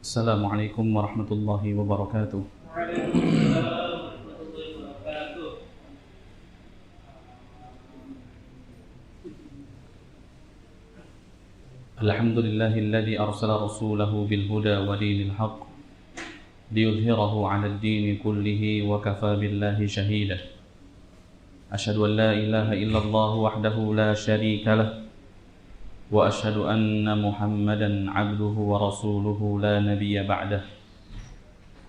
Assalamualaikum warahmatullahi wabarakatuh. Alhamdulillahilladzi arsala rasulahu bil huda wa dinil haqq liyudhhirahu 'alad dini kullihi wa kafaa billahi shahida. Asyhadu an la ilaha illallah wahdahu la syarika lah wa asyhadu anna Muhammadan 'abduhu wa rasuluhu la nabiyya ba'dah.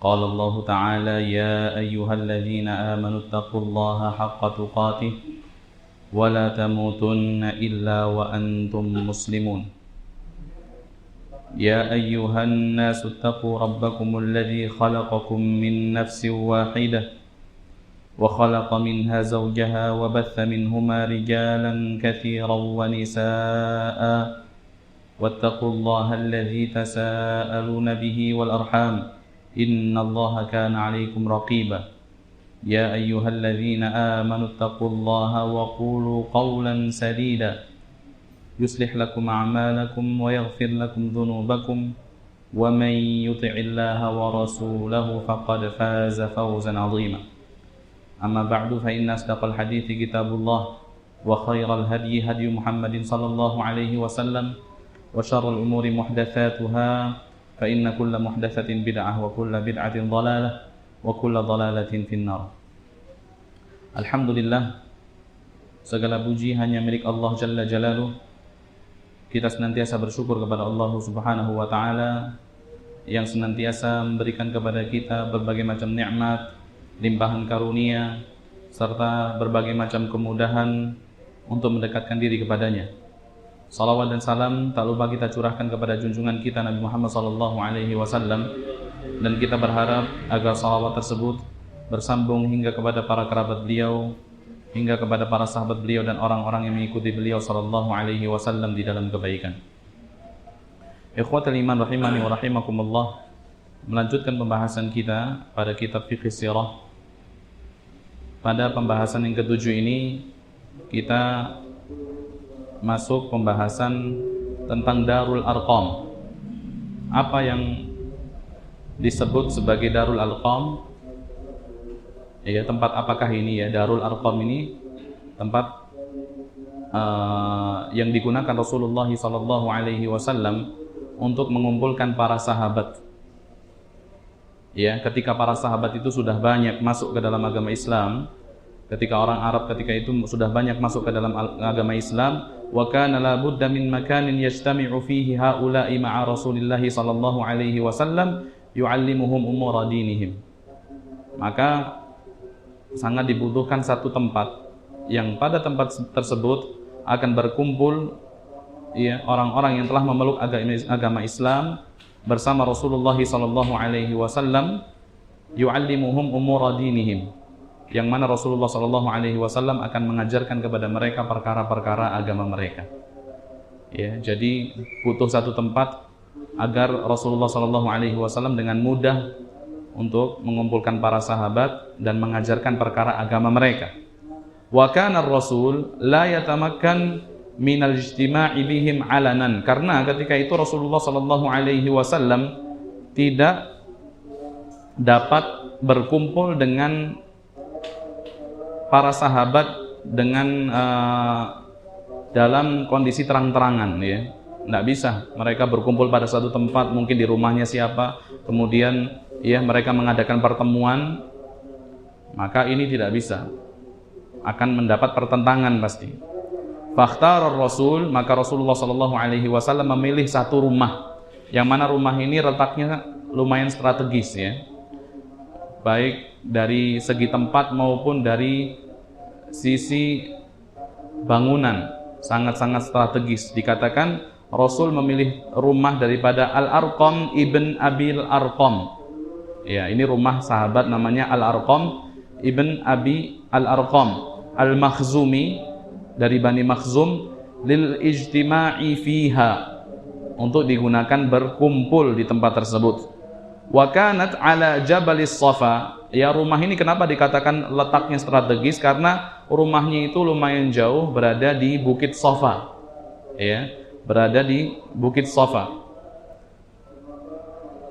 Qala Allah ta'ala ya ayyuhalladzina amanu taqullaha haqqa tuqatih wa la tamutunna illa wa antum muslimun. يا أيها الناس اتقوا ربكم الذي خلقكم من نفس واحدة وخلق منها زوجها وبث منهما رجالا كثيرا ونساء واتقوا الله الذي تساءلون به والأرحام إن الله كان عليكم رقيبا يا أيها الذين آمنوا اتقوا الله وقولوا قولا سديدا يصلح لكم أعمالكم ويغفر لكم ذنوبكم ومن يطع الله ورسوله فقد فاز فوزا عظيما أما بعد فإن أصدق الحديث كتاب الله وخير الهدي هدي محمد صلى الله عليه وسلم وشر الأمور محدثاتها فإن كل محدثة بدعة وكل بدعة ضلالة وكل ضلالة في النار. Alhamdulillah, segala puji hanya milik Allah Jalla Jalaluh. Kita senantiasa bersyukur kepada Allah Subhanahu wa Ta'ala yang senantiasa memberikan kepada kita berbagai macam nikmat, limpahan karunia, serta berbagai macam kemudahan untuk mendekatkan diri kepadanya. Salawat dan salam tak lupa kita curahkan kepada junjungan kita Nabi Muhammad SAW, dan kita berharap agar salawat tersebut bersambung hingga kepada para kerabat beliau, hingga kepada para sahabat beliau dan orang-orang yang mengikuti beliau sallallahu alaihi wasallam di dalam kebaikan. Ikhwatul iman rahimani wa rahimakumullah, melanjutkan pembahasan kita pada kitab Fiqh Sirah. Pada pembahasan yang ketujuh ini kita masuk pembahasan tentang Darul Arqam. Apa yang disebut sebagai Darul Arqam? Ya, tempat apakah ini ya? Darul Arqam ini tempat yang digunakan Rasulullah SAW untuk mengumpulkan para sahabat. Ya, ketika para sahabat itu sudah banyak masuk ke dalam agama Islam, ketika orang Arab ketika itu sudah banyak masuk ke dalam agama Islam, wa kana la budda min makanin yajtami'u fihi haula'i ma'a Rasulillah SAW yu'allimuhum umura dinihim. Maka sangat dibutuhkan satu tempat yang pada tempat tersebut akan berkumpul ya orang-orang yang telah memeluk agama Islam bersama Rasulullah SAW, yu'allimuhum umura dinihim, yang mana Rasulullah SAW akan mengajarkan kepada mereka perkara-perkara agama mereka. Ya, jadi butuh satu tempat agar Rasulullah SAW dengan mudah untuk mengumpulkan para sahabat dan mengajarkan perkara agama mereka. Wa kana ar-rasul la yatamakkan minal ijtima'i bihim alanan, karena ketika itu Rasulullah SAW tidak dapat berkumpul dengan para sahabat dengan dalam kondisi terang-terangan ya. Tidak bisa mereka berkumpul pada satu tempat, mungkin di rumahnya siapa, kemudian ya mereka mengadakan pertemuan, maka ini tidak bisa, akan mendapat pertentangan pasti. Fakhtar Rasul, maka Rasulullah SAW memilih satu rumah, yang mana rumah ini letaknya lumayan strategis ya, baik dari segi tempat maupun dari sisi bangunan, sangat-sangat strategis. Dikatakan Rasul memilih rumah daripada Al-Arqam ibn Abil Arqam. Ya, ini rumah sahabat namanya Al-Arqam ibn Abi Al-Arqam Al-Makhzumi, dari Bani Makhzum, lil ijtima'i fiha, untuk digunakan berkumpul di tempat tersebut. Wa kanat ala Jabalis Safa. Ya, rumah ini kenapa dikatakan letaknya strategis? Karena rumahnya itu lumayan jauh, berada di Bukit Safa. Ya, berada di Bukit Safa.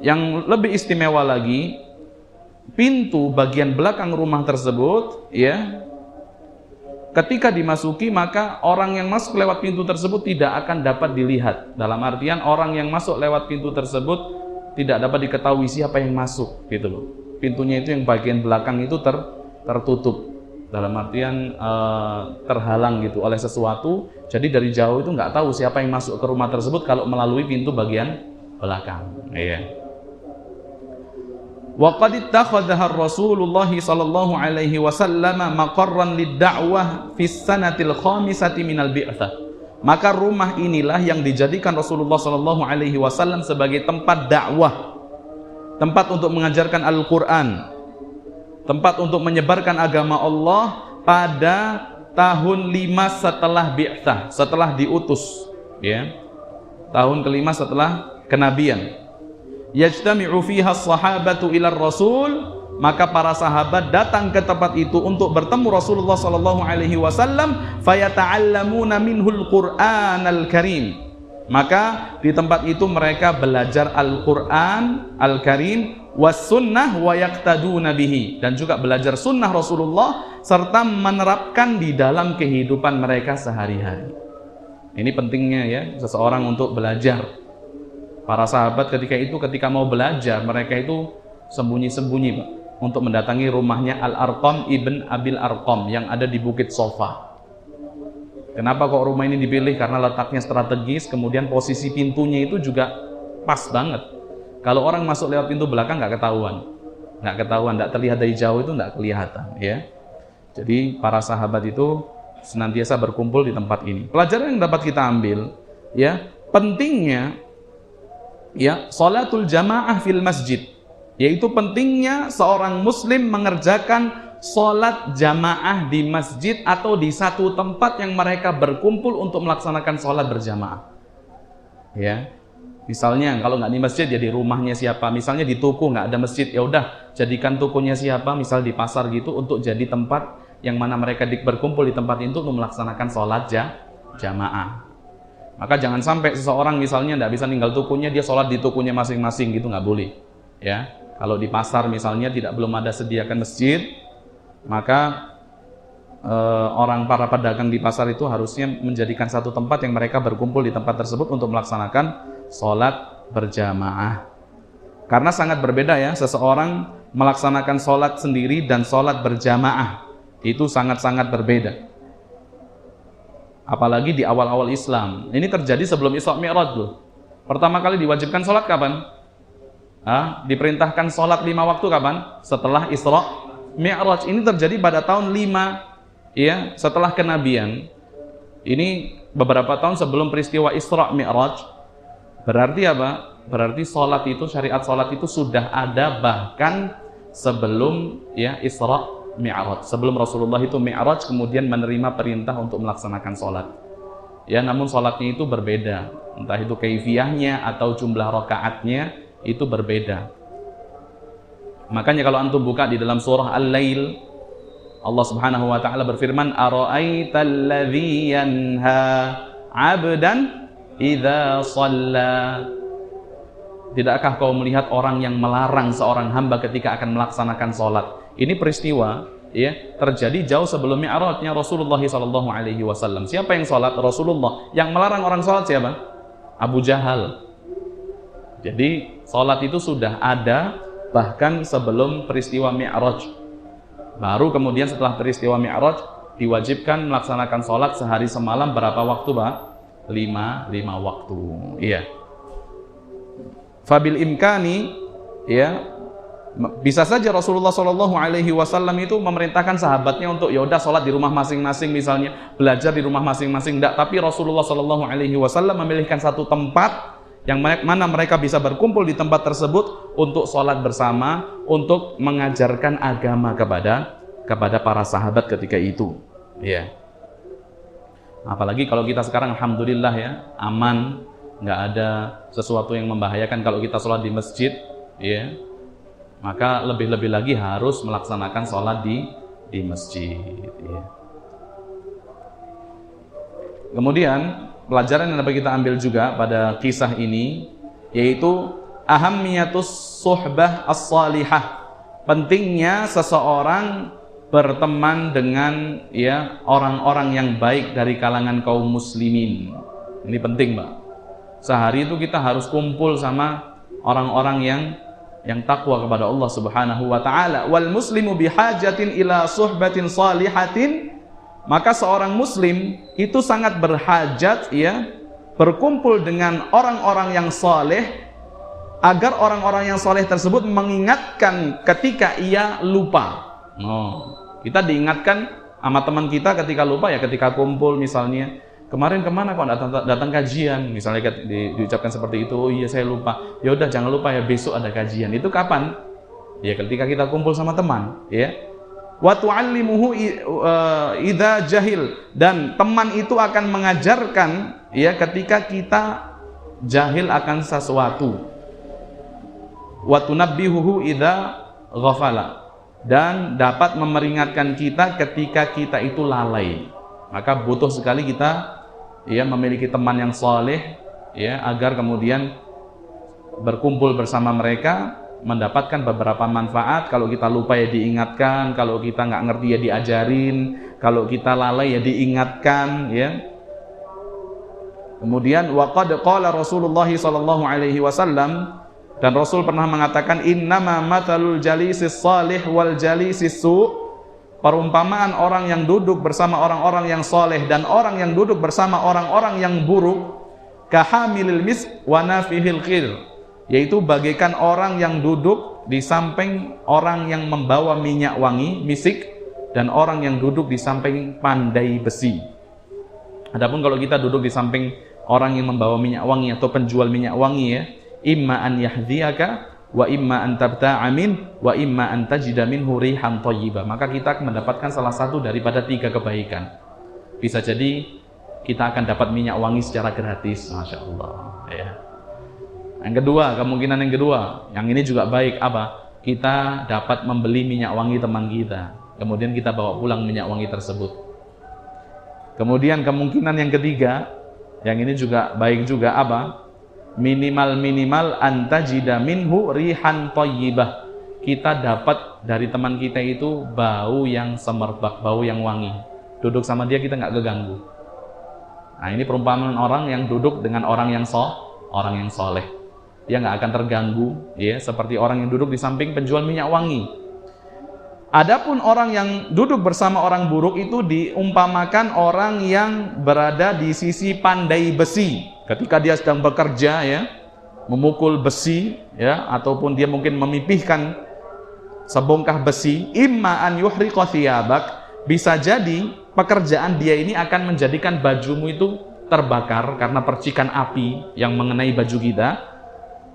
yang lebih istimewa lagi, pintu bagian belakang rumah tersebut, ya, ketika dimasuki maka orang yang masuk lewat pintu tersebut tidak akan dapat dilihat. Dalam artian orang yang masuk lewat pintu tersebut tidak dapat diketahui siapa yang masuk, gitu loh. Pintunya itu yang bagian belakang itu tertutup. Dalam artian terhalang gitu oleh sesuatu. Jadi dari jauh itu nggak tahu siapa yang masuk ke rumah tersebut kalau melalui pintu bagian belakang. Iya. Wa qad ittakhadhaha Rasulullah sallallahu alaihi wasallam maqarran lid-da'wah fi sanatil khamisati minal bi'tsah. Maka rumah inilah yang dijadikan Rasulullah sallallahu alaihi wasallam sebagai tempat dakwah, tempat untuk mengajarkan Al-Qur'an, tempat untuk menyebarkan agama Allah pada tahun 5 setelah bi'tsah, setelah diutus, ya. Tahun ke-5 setelah kenabian. Yajtami'u fiha as-sahabatu ila Rasul, maka para sahabat datang ke tempat itu untuk bertemu Rasulullah sallallahu alaihi wasallam, fayata'allamuna minhul Qur'anal Karim. Maka di tempat itu mereka belajar Al-Qur'an Al-Karim was sunnah wa yaqtaduna bihi, dan juga belajar sunnah Rasulullah serta menerapkan di dalam kehidupan mereka sehari-hari. Ini pentingnya ya seseorang untuk belajar. Para sahabat ketika mau belajar, mereka itu sembunyi-sembunyi, Pak, untuk mendatangi rumahnya Al-Arqam ibn Abil Arqam yang ada di Bukit Sofa. Kenapa kok rumah ini dipilih? Karena letaknya strategis, kemudian posisi pintunya itu juga pas banget. Kalau orang masuk lewat pintu belakang nggak ketahuan, nggak terlihat dari jauh, itu nggak kelihatan, ya. Jadi para sahabat itu senantiasa berkumpul di tempat ini. Pelajaran yang dapat kita ambil, ya, pentingnya, ya, sholatul jamaah fil masjid, yaitu pentingnya seorang muslim mengerjakan sholat jamaah di masjid atau di satu tempat yang mereka berkumpul untuk melaksanakan sholat berjamaah. Ya, misalnya kalau nggak di masjid ya di rumahnya siapa, misalnya di toko nggak ada masjid, ya udah jadikan tokonya siapa, misal di pasar gitu, untuk jadi tempat yang mana mereka berkumpul di tempat itu untuk melaksanakan sholat jamaah. Maka jangan sampai seseorang misalnya tidak bisa tinggal tokonya, dia sholat di tokonya masing-masing, gitu, nggak boleh. Ya, kalau di pasar misalnya belum ada sediakan masjid, maka para pedagang di pasar itu harusnya menjadikan satu tempat yang mereka berkumpul di tempat tersebut untuk melaksanakan sholat berjamaah. Karena sangat berbeda ya, seseorang melaksanakan sholat sendiri dan sholat berjamaah itu sangat-sangat berbeda. Apalagi di awal-awal Islam. Ini terjadi sebelum Isra Mi'raj loh. Pertama kali diwajibkan sholat kapan? Diperintahkan sholat 5 waktu kapan? Setelah Isra Mi'raj. Ini terjadi pada tahun 5, ya, setelah kenabian. Ini beberapa tahun sebelum peristiwa Isra Mi'raj. Berarti apa? Berarti sholat itu, syariat sholat itu sudah ada bahkan sebelum, ya, Isra Mi'raj, sebelum Rasulullah itu Mi'raj kemudian menerima perintah untuk melaksanakan sholat. Ya, namun sholatnya itu berbeda, entah itu kaifiyahnya atau jumlah rakaatnya itu berbeda. Makanya kalau antum buka di dalam surah Al-Lail, Allah Subhanahu wa taala berfirman, "Ara'aital ladzi yanha 'abdan idza shalla." Tidakkah kau melihat orang yang melarang seorang hamba ketika akan melaksanakan sholat? Ini peristiwa, ya, terjadi jauh sebelum Mi'rajnya Rasulullah SAW. Siapa yang sholat? Rasulullah. Yang melarang orang sholat siapa? Abu Jahal. Jadi sholat itu sudah ada bahkan sebelum peristiwa Mi'raj. Baru kemudian setelah peristiwa Mi'raj diwajibkan melaksanakan sholat sehari semalam berapa waktu, Pak? 5 waktu. Iya. Fabil imkani, ya, bisa saja Rasulullah SAW itu memerintahkan sahabatnya untuk ya udah sholat di rumah masing-masing, misalnya belajar di rumah masing-masing. Tidak, tapi Rasulullah SAW memilihkan satu tempat yang mana mereka bisa berkumpul di tempat tersebut untuk sholat bersama, untuk mengajarkan agama kepada para sahabat ketika itu. Ya. Apalagi kalau kita sekarang alhamdulillah ya aman, nggak ada sesuatu yang membahayakan kalau kita sholat di masjid, ya. Maka lebih-lebih lagi harus melaksanakan sholat di masjid, ya. Kemudian pelajaran yang dapat kita ambil juga pada kisah ini, yaitu ahammiyatus suhbah as-salihah. Pentingnya seseorang berteman dengan ya orang-orang yang baik dari kalangan kaum muslimin. Ini penting, Mbak. Sehari itu kita harus kumpul sama orang-orang yang takwa kepada Allah Subhanahu wa taala. Wal muslimu bihajatin ila suhbatin salihatin. Maka seorang muslim itu sangat berhajat ya berkumpul dengan orang-orang yang saleh, agar orang-orang yang saleh tersebut mengingatkan ketika ia lupa. Kita diingatkan sama teman kita ketika lupa ya, ketika kumpul misalnya, kemarin kemana kok datang kajian, misalnya diucapkan seperti itu. Oh iya saya lupa. Ya udah jangan lupa ya, besok ada kajian. Itu kapan? Ya ketika kita kumpul sama teman, ya. Wa tu'allimuhu idza jahil, dan teman itu akan mengajarkan ya ketika kita jahil akan sesuatu. Wa tunabbihuhu idza ghafala, dan dapat memperingatkan kita ketika kita itu lalai. Maka butuh sekali kita ya memiliki teman yang saleh ya, agar kemudian berkumpul bersama mereka mendapatkan beberapa manfaat. Kalau kita lupa ya diingatkan, kalau kita nggak ngerti ya diajarin, kalau kita lalai ya diingatkan ya. Kemudian waqad qala Rasulullah sallallahu alaihi wasallam, dan Rasul pernah mengatakan, innama mathalul jalisis salih wal jalisis su', perumpamaan orang yang duduk bersama orang-orang yang soleh dan orang yang duduk bersama orang-orang yang buruk, kahamilil misk wa nafihil qir, yaitu bagaikan orang yang duduk di samping orang yang membawa minyak wangi, misik, dan orang yang duduk di samping pandai besi. Adapun kalau kita duduk di samping orang yang membawa minyak wangi atau penjual minyak wangi ya, imma an yahdiyaka wa imma an tabta'a min wa imma an tajida minhu rihan thayyibah, maka kita akan mendapatkan salah satu daripada 3 kebaikan. Bisa jadi kita akan dapat minyak wangi secara gratis, Masya Allah ya. Yang kedua, kemungkinan yang kedua, yang ini juga baik, apa? Kita dapat membeli minyak wangi teman kita, kemudian kita bawa pulang minyak wangi tersebut. Kemudian kemungkinan yang ketiga, yang ini juga baik juga, apa? Minimal antajida minhu rihan thayyibah, kita dapat dari teman kita itu bau yang semerbak, bau yang wangi. Duduk sama dia kita nggak keganggu. Nah ini perumpamaan orang yang duduk dengan orang yang soleh, dia nggak akan terganggu ya, seperti orang yang duduk di samping penjual minyak wangi. Adapun orang yang duduk bersama orang buruk itu diumpamakan orang yang berada di sisi pandai besi. Ketika dia sedang bekerja ya, memukul besi ya, ataupun dia mungkin memipihkan sebongkah besi, imma an yuhriqa thiyabak, bisa jadi pekerjaan dia ini akan menjadikan bajumu itu terbakar karena percikan api yang mengenai baju kita,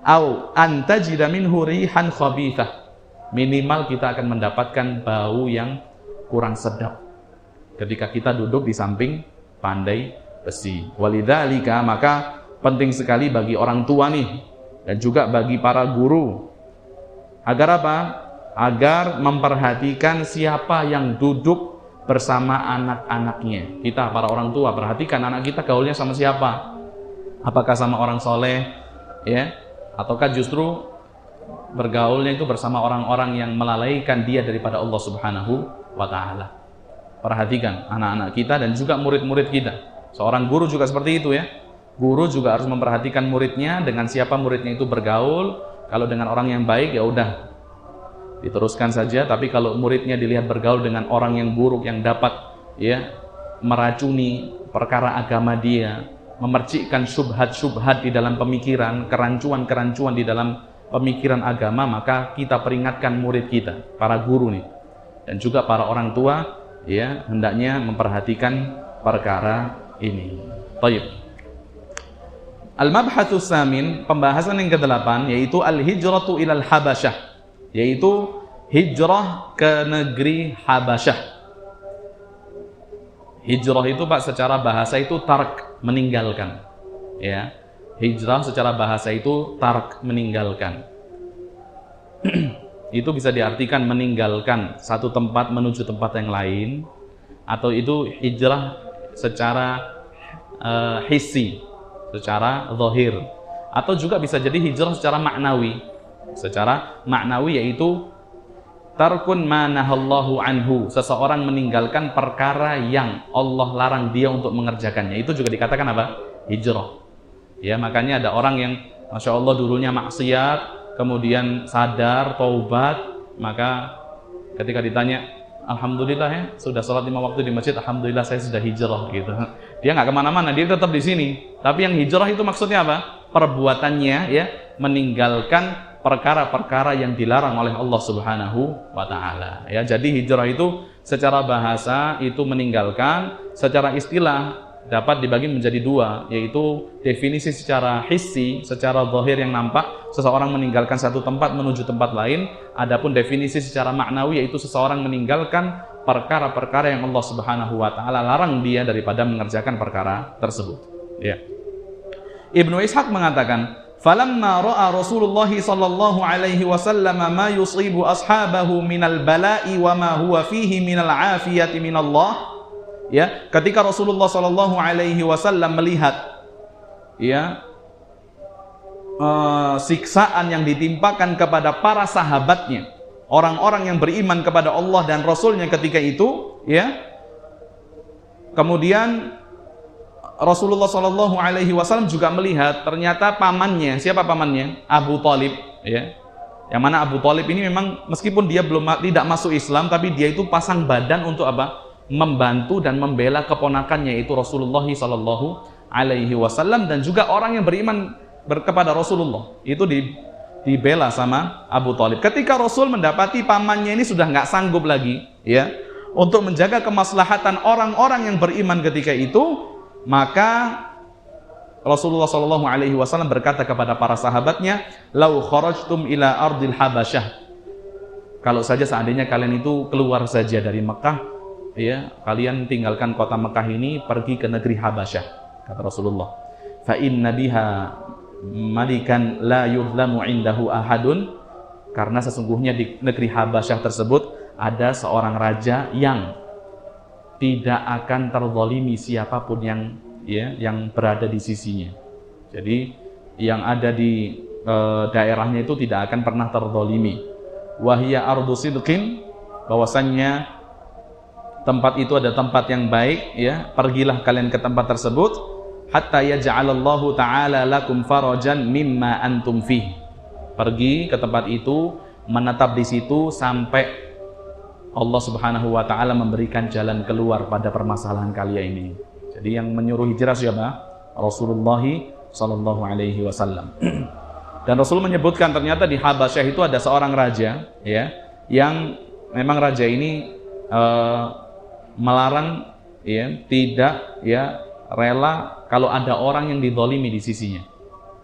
au antajida minhu rihan khabithah, minimal kita akan mendapatkan bau yang kurang sedap ketika kita duduk di samping pandai besi. Walidzalika, maka penting sekali bagi orang tua nih dan juga bagi para guru agar apa? Agar memperhatikan siapa yang duduk bersama anak-anaknya. Kita para orang tua perhatikan anak kita gaulnya sama siapa? Apakah sama orang soleh ya, ataukah justru bergaulnya itu bersama orang-orang yang melalaikan dia daripada Allah Subhanahu wa taala. Perhatikan anak-anak kita dan juga murid-murid kita. Seorang guru juga seperti itu ya. Guru juga harus memperhatikan muridnya, dengan siapa muridnya itu bergaul. Kalau dengan orang yang baik ya udah diteruskan saja, tapi kalau muridnya dilihat bergaul dengan orang yang buruk yang dapat ya meracuni perkara agama dia, memercikkan syubhat-syubhat di dalam pemikiran, kerancuan-kerancuan di dalam pemikiran agama, maka kita peringatkan murid kita, para guru nih, dan juga para orang tua ya, hendaknya memperhatikan perkara ini. Baik. Al-mabhatsus samin, pembahasan yang ke-8, yaitu al-hijratu ilal Habasyah, yaitu hijrah ke negeri Habasyah. Hijrah itu Pak secara bahasa itu tark, meninggalkan. Ya. Hijrah secara bahasa itu tark, meninggalkan. Itu bisa diartikan meninggalkan satu tempat menuju tempat yang lain, atau itu hijrah secara hissi, secara zahir. atau juga bisa jadi hijrah secara maknawi. Secara maknawi yaitu tarkun ma nahallahu anhu, seseorang meninggalkan perkara yang Allah larang dia untuk mengerjakannya. Itu juga dikatakan apa? Hijrah. Ya, makanya ada orang yang Masya Allah dulunya maksiat, kemudian sadar, taubat, maka ketika ditanya, alhamdulillah ya, sudah sholat 5 waktu di masjid, alhamdulillah saya sudah hijrah gitu. Dia nggak kemana-mana, dia tetap di sini. Tapi yang hijrah itu maksudnya apa? Perbuatannya ya, meninggalkan perkara-perkara yang dilarang oleh Allah Subhanahu wa taala. Ya, jadi hijrah itu secara bahasa itu meninggalkan, secara istilah dapat dibagi menjadi dua, yaitu definisi secara hissi, secara zahir yang nampak, seseorang meninggalkan satu tempat menuju tempat lain. Adapun definisi secara maknawi yaitu seseorang meninggalkan perkara-perkara yang Allah Subhanahu wa taala larang dia daripada mengerjakan perkara tersebut. Ya. Ibnu Ishaq mengatakan, "Falamma ra'a Rasulullah sallallahu alaihi wasallam ma yusibu ashabahu minal bala'i wa ma huwa fihi minal 'afiyati minallah." Ya, ketika Rasulullah sallallahu alaihi wasallam melihat ya siksaan yang ditimpakan kepada para sahabatnya, orang-orang yang beriman kepada Allah dan Rasulnya ketika itu, ya. Kemudian Rasulullah sallallahu alaihi wasallam juga melihat ternyata pamannya, siapa pamannya? Abu Thalib, ya. Yang mana Abu Thalib ini memang meskipun dia tidak masuk Islam, tapi dia itu pasang badan untuk apa? Membantu dan membela keponakannya yaitu Rasulullah sallallahu alaihi wasallam, dan juga orang yang beriman kepada Rasulullah itu dibela sama Abu Thalib. Ketika Rasul mendapati pamannya ini sudah nggak sanggup lagi ya untuk menjaga kemaslahatan orang-orang yang beriman ketika itu, maka Rasulullah sallallahu alaihi wasallam berkata kepada para sahabatnya, "Lau kharajtum ila ardil Habasyah." Kalau saja seandainya kalian itu keluar saja dari Mekah, ya, kalian tinggalkan kota Mekah ini pergi ke negeri Habasyah, kata Rasulullah. Fa inna biha malikan la yudlamu indahu ahadun, karena sesungguhnya di negeri Habasyah tersebut ada seorang raja yang tidak akan terzalimi siapapun yang berada di sisinya. Jadi yang ada di daerahnya itu tidak akan pernah terzalimi. Wahia ardu sidqin, bahwasannya tempat itu ada tempat yang baik, ya. Pergilah kalian ke tempat tersebut hatta yaj'alallahu ta'ala lakum farajan mimma antum fih. Pergi ke tempat itu, menetap di situ sampai Allah Subhanahu wa taala memberikan jalan keluar pada permasalahan kalian ini. Jadi yang menyuruh hijrah siapa? Rasulullah sallallahu alaihi wasallam. Dan Rasul menyebutkan ternyata di Habasyah itu ada seorang raja, ya, yang memang raja ini melarang, ya, tidak, ya, rela kalau ada orang yang dizalimi di sisinya.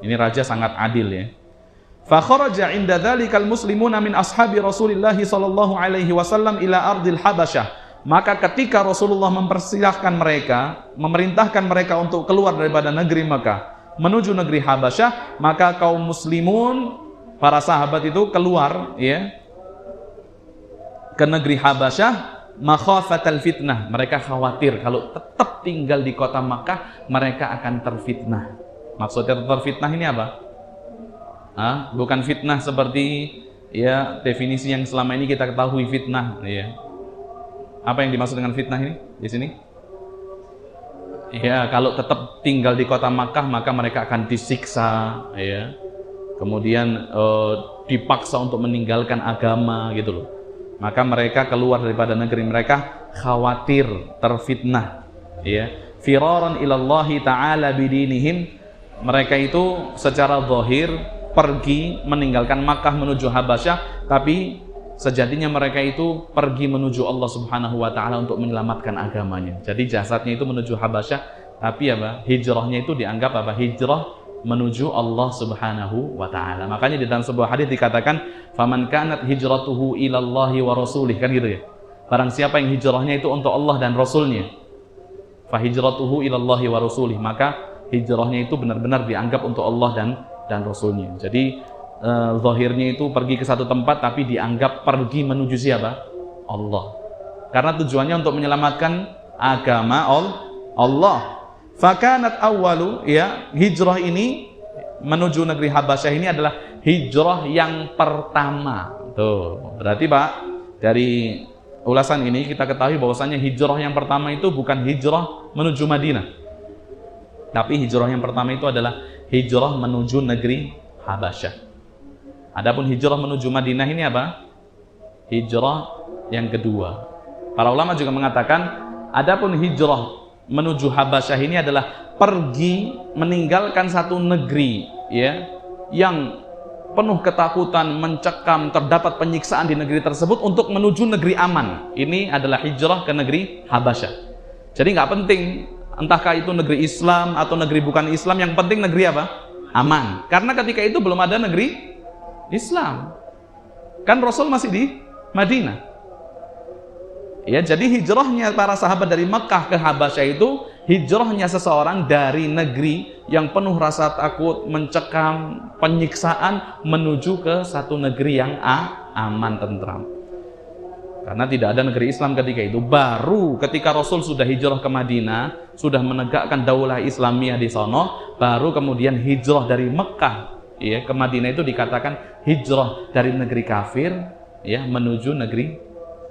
Ini raja sangat adil, ya. Fa kharaja 'inda dzalikal muslimuna min ashabi Rasulillah sallallahu alaihi wasallam ila ardil Habasyah. Maka ketika Rasulullah mempersilahkan mereka, memerintahkan mereka untuk keluar daripada negeri Mekah menuju negeri Habasyah, maka kaum muslimun, para sahabat itu keluar, ya, ke negeri Habasyah makhafatal fitnah. Mereka khawatir kalau tetap tinggal di kota Makkah mereka akan terfitnah. Maksudnya terfitnah ini apa? Bukan fitnah seperti, ya, definisi yang selama ini kita ketahui fitnah, ya. Apa yang dimaksud dengan fitnah ini di sini? Ya, kalau tetap tinggal di kota Makkah maka mereka akan disiksa, ya. Kemudian dipaksa untuk meninggalkan agama, gitu loh. Maka mereka keluar daripada negeri mereka khawatir terfitnah, ya. Firaran ilallahi ta'ala bidinihim. Mereka itu secara zahir pergi meninggalkan Makkah menuju Habasyah, tapi sejatinya mereka itu pergi menuju Allah Subhanahu wa taala untuk menyelamatkan agamanya. Jadi jasadnya itu menuju Habasyah, tapi apa? Hijrahnya itu dianggap apa? Hijrah menuju Allah Subhanahu wa taala. Makanya di dalam sebuah hadis dikatakan, "Faman kanat hijratuhu ilallahi wa rasulih", kan gitu ya. Barang siapa yang hijrahnya itu untuk Allah dan Rasulnya, fa hijratuhu ilallahi wa rasulih, maka hijrahnya itu benar-benar dianggap untuk Allah dan Rasulnya. Jadi zahirnya itu pergi ke satu tempat tapi dianggap pergi menuju siapa? Allah. Karena tujuannya untuk menyelamatkan agama Allah. Fakanat awwalu, ya, hijrah ini menuju negeri Habasyah ini adalah hijrah yang pertama. Tuh, berarti Pak, dari ulasan ini kita ketahui bahwasanya hijrah yang pertama itu bukan hijrah menuju Madinah. Tapi hijrah yang pertama itu adalah hijrah menuju negeri Habasyah. Adapun hijrah menuju Madinah ini apa? Hijrah yang kedua. Para ulama juga mengatakan, adapun hijrah menuju Habasyah ini adalah pergi meninggalkan satu negeri ya yang penuh ketakutan, mencekam, terdapat penyiksaan di negeri tersebut untuk menuju negeri aman. Ini adalah hijrah ke negeri Habasyah. Jadi nggak penting entahkah itu negeri Islam atau negeri bukan Islam, yang penting negeri apa? Aman. Karena ketika itu belum ada negeri Islam. Kan Rasul masih di Madinah. Ya, jadi hijrahnya para sahabat dari Mekah ke Habasyah itu hijrahnya seseorang dari negeri yang penuh rasa takut, mencekam, penyiksaan menuju ke satu negeri yang aman, tentram. Karena tidak ada negeri Islam ketika itu. Baru ketika Rasul sudah hijrah ke Madinah, sudah menegakkan daulah Islamiyah di sono, baru kemudian hijrah dari Mekah ya ke Madinah itu dikatakan hijrah dari negeri kafir ya menuju negeri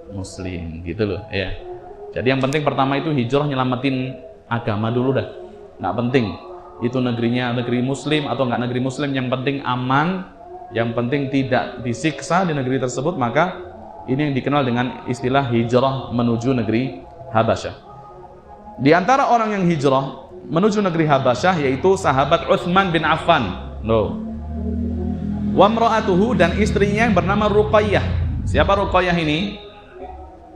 Muslim, gitu loh ya. Jadi yang penting pertama itu hijrah nyelamatin agama dulu dah. Nggak penting itu negerinya negeri Muslim atau nggak negeri Muslim, yang penting aman, yang penting tidak disiksa di negeri tersebut. Maka ini yang dikenal dengan istilah hijrah menuju negeri Habasyah. Di antara orang yang hijrah menuju negeri Habasyah yaitu sahabat Utsman bin Affan. Wa imra'atuhu, dan istrinya yang bernama Ruqayyah. Siapa Ruqayyah ini?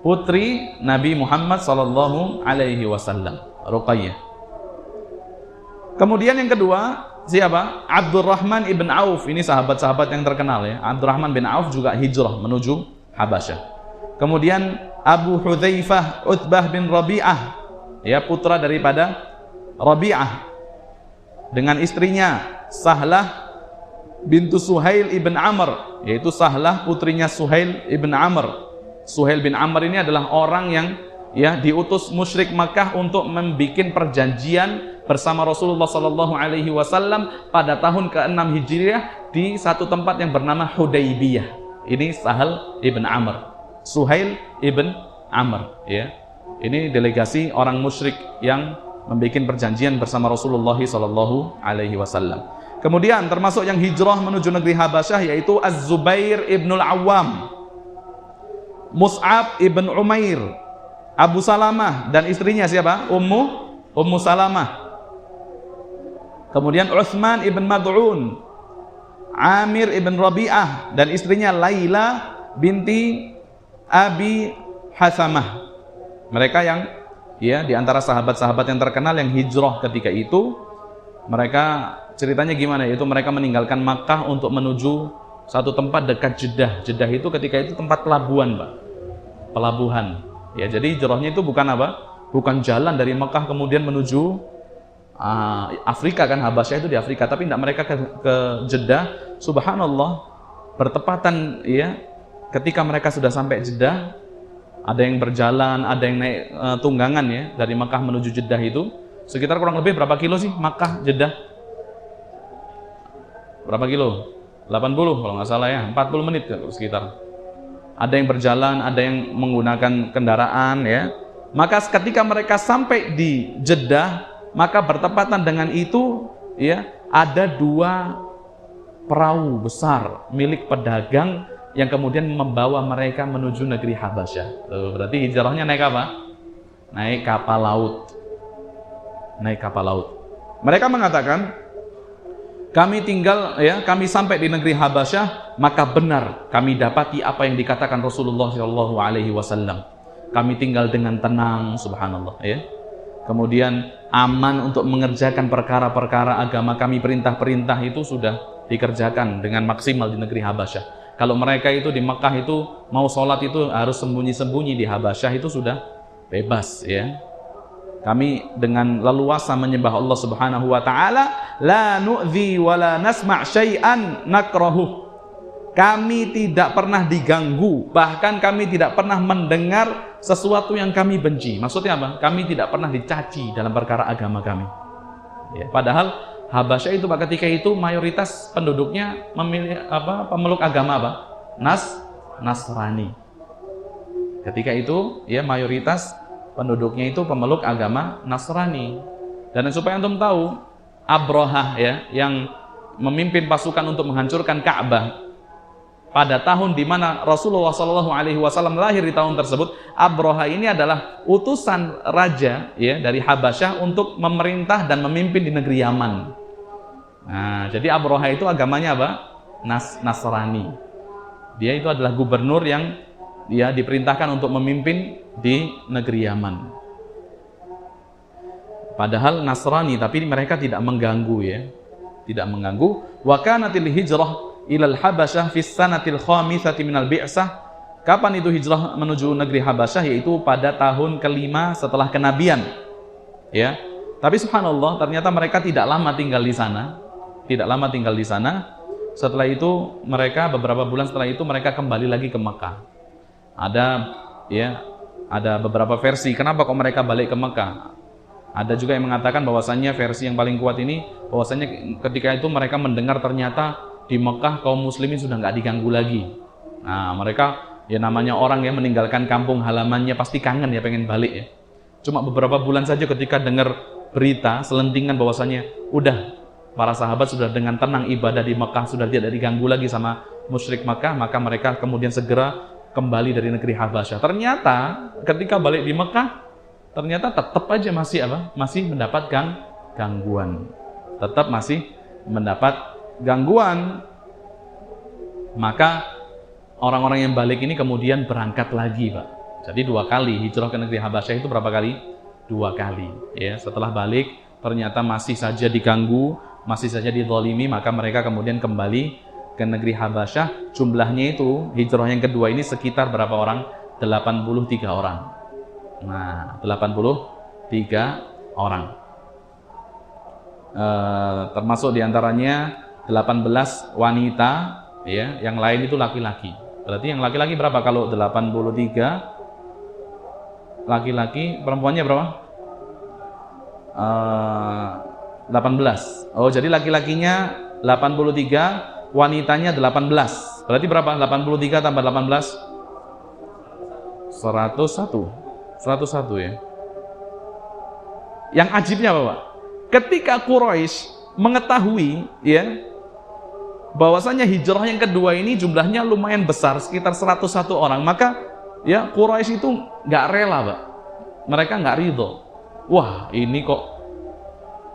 Putri Nabi Muhammad sallallahu alaihi wasallam, Ruqayyah. Kemudian yang kedua, siapa? Abdurrahman ibn Auf. Ini sahabat-sahabat yang terkenal ya. Abdurrahman bin Auf juga hijrah menuju Habasyah. Kemudian Abu Hudzaifah Utbah bin Rabi'ah, ya, putra daripada Rabi'ah, dengan istrinya Sahlah bintu Suhail ibn Amr, yaitu Sahlah putrinya Suhail ibn Amr. Suhail bin Amr ini adalah orang yang ya diutus musyrik Makkah untuk membuat perjanjian bersama Rasulullah sallallahu alaihi wasallam pada tahun ke-6 Hijriah di satu tempat yang bernama Hudaybiyah. Ini Sahal ibn Amr, Suhail ibn Amr ya. Ini delegasi orang musyrik yang membuat perjanjian bersama Rasulullah sallallahu alaihi wasallam. Kemudian termasuk yang hijrah menuju negeri Habasyah yaitu Az-Zubair ibnul Awwam, Mus'ab ibn Umair, Abu Salamah dan istrinya siapa? Ummu Salamah. Kemudian Utsman ibn Mad'un, Amir ibn Rabi'ah dan istrinya Laila binti Abi Hasamah. Mereka yang ya di antara sahabat-sahabat yang terkenal yang hijrah ketika itu. Mereka ceritanya gimana? Yaitu mereka meninggalkan Makkah untuk menuju satu tempat dekat Jeddah. Jeddah itu ketika itu tempat pelabuhan, Pak. Pelabuhan. Ya, jadi hijrahnya itu bukan apa? Bukan jalan dari Mekah kemudian menuju Afrika, kan Habasyah itu di Afrika, tapi tidak, mereka ke Jeddah. Subhanallah, bertepatan ya ketika mereka sudah sampai Jeddah, ada yang berjalan, ada yang naik tunggangan ya dari Mekah menuju Jeddah itu. Sekitar kurang lebih berapa kilo sih Makkah Jeddah? Berapa kilo? 80 kalau nggak salah ya, 40 menit sekitar. Ada yang berjalan, ada yang menggunakan kendaraan ya. Maka ketika mereka sampai di Jeddah, maka bertepatan dengan itu ya, ada dua perahu besar milik pedagang yang kemudian membawa mereka menuju negeri Habasyah. Berarti hijrahnya naik apa? Naik kapal laut. Naik kapal laut. Mereka mengatakan, kami tinggal ya, kami sampai di negeri Habasyah, maka benar kami dapati apa yang dikatakan Rasulullah sallallahu alaihi wasallam. Kami tinggal dengan tenang, subhanallah ya. Kemudian aman untuk mengerjakan perkara-perkara agama kami, perintah-perintah itu sudah dikerjakan dengan maksimal di negeri Habasyah. Kalau mereka itu di Mekah itu mau sholat itu harus sembunyi-sembunyi, di Habasyah itu sudah bebas ya. Kami dengan leluasa menyembah Allah Subhanahu wa taala, la nu'dzi wa la nasma' syai'an nakrahu. Kami tidak pernah diganggu, bahkan kami tidak pernah mendengar sesuatu yang kami benci. Maksudnya apa? Kami tidak pernah dicaci dalam perkara agama kami. Ya, padahal Habasyah itu Pak ketika itu mayoritas penduduknya pemeluk agama apa? Nasrani. Ketika itu ya mayoritas penduduknya itu pemeluk agama Nasrani. Dan supaya antum tahu, Abrahah ya yang memimpin pasukan untuk menghancurkan Ka'bah pada tahun di mana Rasulullah SAW lahir di tahun tersebut, Abrahah ini adalah utusan raja ya dari Habasyah untuk memerintah dan memimpin di negeri Yaman. Nah, jadi Abrahah itu agamanya apa? Nasrani. Dia itu adalah gubernur yang dia diperintahkan untuk memimpin di negeri Yaman. Padahal Nasrani, tapi mereka tidak mengganggu ya. Tidak mengganggu. Wa kanatil hijrah ilal Habasyah fis sanatil khamisati minal bi'sah. Kapan itu hijrah menuju negeri Habasyah? Yaitu pada tahun kelima setelah kenabian. Ya. Tapi subhanallah, ternyata mereka tidak lama tinggal di sana. Tidak lama tinggal di sana. Setelah itu mereka beberapa bulan setelah itu mereka kembali lagi ke Mekah. Ada beberapa versi kenapa kok mereka balik ke Mekah. Ada juga yang mengatakan bahwasannya versi yang paling kuat ini bahwasannya ketika itu mereka mendengar ternyata di Mekah kaum muslimin sudah nggak diganggu lagi. Nah, mereka ya namanya orang yang meninggalkan kampung halamannya pasti kangen ya, pengen balik ya. Cuma beberapa bulan saja ketika dengar berita selentingan bahwasannya udah para sahabat sudah dengan tenang ibadah di Mekah, sudah tidak diganggu lagi sama musyrik Mekah, maka mereka kemudian segera kembali dari negeri Habasyah. Ternyata ketika balik di Mekah, ternyata tetap aja masih mendapat gangguan. Tetap masih mendapat gangguan. Maka orang-orang yang balik ini kemudian berangkat lagi, Pak. Jadi 2 kali hijrah ke negeri Habasyah itu berapa kali? 2 kali. Ya, setelah balik ternyata masih saja diganggu, masih saja dizalimi, maka mereka kemudian kembali ke negeri Habasyah. Jumlahnya itu hijrah yang kedua ini sekitar berapa orang? 83 orang. Nah, 83 orang. Termasuk diantaranya 18 wanita, ya, yang lain itu laki-laki. Berarti yang laki-laki berapa kalau 83? Laki-laki, perempuannya berapa? 18. Oh, jadi laki-lakinya 83, wanitanya 18. Berarti berapa? 83 tambah 18? 101 ya. Yang ajibnya apa, Pak? Ketika Quraisy mengetahui ya bahwasanya hijrah yang kedua ini jumlahnya lumayan besar, sekitar 101 orang, maka ya Quraisy itu nggak rela, Pak. Mereka nggak ridho. Wah, ini kok